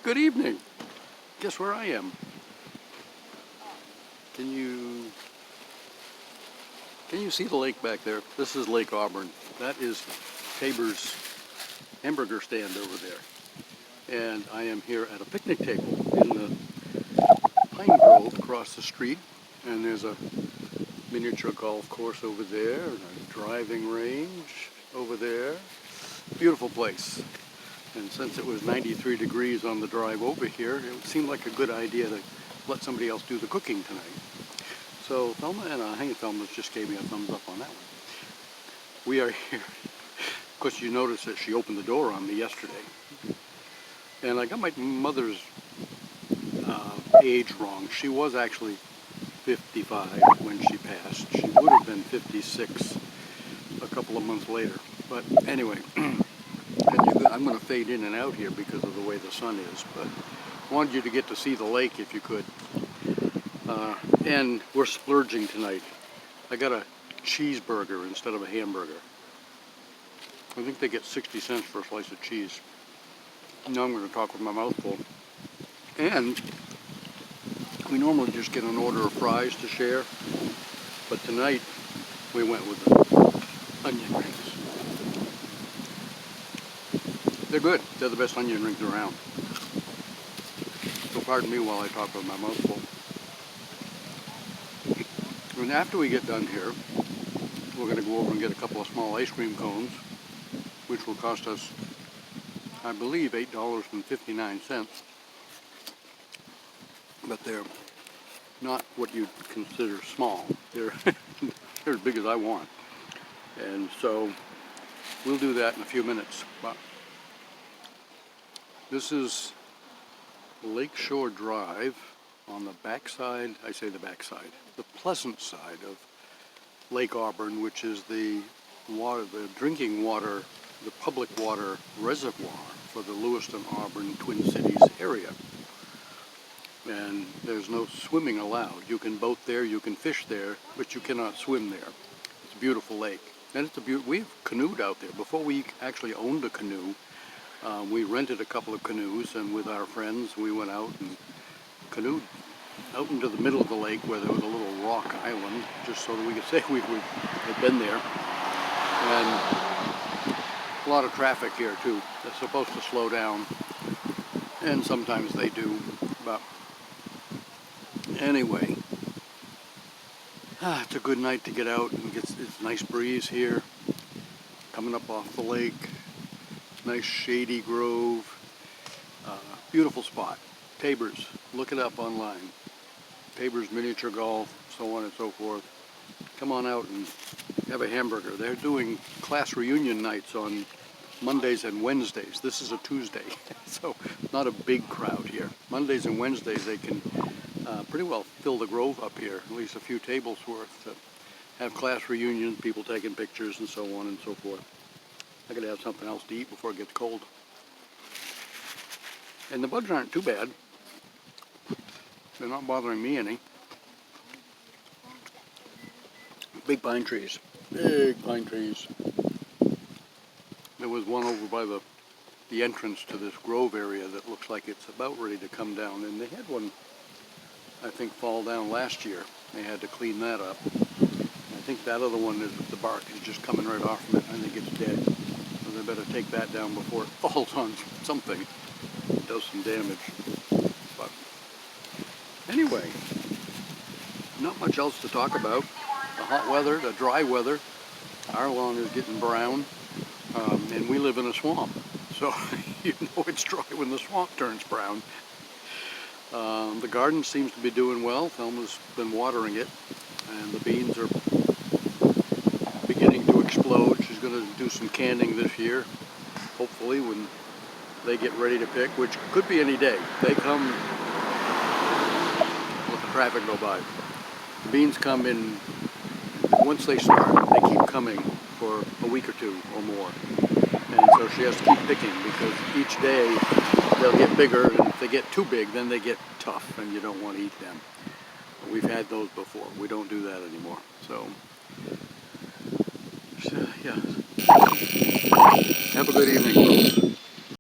Good evening. Guess where I am? Can you see the lake back there? This is Lake Auburn. That is Tabor's hamburger stand over there. And I am here at a picnic table in the pine grove across the street. And there's a miniature golf course over there and a driving range over there. Beautiful place. And since it was 93 degrees on the drive over here, it seemed like a good idea to let somebody else do the cooking tonight. So Thelma and I think Thelma just gave me a thumbs up on that one. We are here. Of course, you noticed that she opened the door on me yesterday. And I got my mother's age wrong. She was actually 55 when she passed. She would have been 56 a couple of months later. But anyway, I'm going to fade in and out here because of the way the sun is, but I wanted you to get to see the lake if you could. And we're splurging tonight. I got a cheeseburger instead of a hamburger. I think they get 60 cents for a slice of cheese. Now I'm going to talk with my mouth full. And we normally just get an order of fries to share, but tonight we went with the onion rings. They're good. They're the best onion rings around. So pardon me while I talk with my mouth full. And after we get done here, we're going to go over and get a couple of small ice cream cones, which will cost us, I believe, $8.59. But they're not what you'd consider small. They're as big as I want. And so we'll do that in a few minutes. But this is Lakeshore Drive on the backside, I say the backside, the pleasant side of Lake Auburn, which is the drinking water, the public water reservoir for the Lewiston-Auburn Twin Cities area. And there's no swimming allowed. You can boat there, you can fish there, but you cannot swim there. It's a beautiful lake. And we've canoed out there. Before we actually owned a canoe, we rented a couple of canoes, and with our friends we went out and canoed out into the middle of the lake where there was a little rock island, just so that we could say we had been there. And a lot of traffic here too. They're supposed to slow down, and sometimes they do. But anyway, it's a good night to get out and get this nice breeze here, coming up off the lake. Nice shady grove, beautiful spot. Tabor's, look it up online. Tabor's Miniature Golf, so on and so forth. Come on out and have a hamburger. They're doing class reunion nights on Mondays and Wednesdays. This is a Tuesday, so not a big crowd here. Mondays and Wednesdays they can pretty well fill the grove up here, at least a few tables worth, to have class reunions, people taking pictures and so on and so forth. I gotta have something else to eat before it gets cold. And the bugs aren't too bad. They're not bothering me any. Big pine trees. Big pine trees. There was one over by the entrance to this grove area that looks like it's about ready to come down. And they had one, I think, fall down last year. They had to clean that up. I think that other one is the bark is just coming right off from it. I think it's dead. So they better take that down before it falls on something. It does some damage. But anyway, not much else to talk about. The hot weather, the dry weather. Our lawn is getting brown, and we live in a swamp. So you know it's dry when the swamp turns brown. The garden seems to be doing well. Thelma's been watering it, and the beans are beginning to explode. She's going to do some canning this year, hopefully, when they get ready to pick, which could be any day. They come, let the traffic go by. The beans come in, once they start, they keep coming for a week or two or more. And so she has to keep picking because each day they'll get bigger, and if they get too big, then they get tough and you don't want to eat them. We've had those before. We don't do that anymore. So yeah. Have a good evening, folks.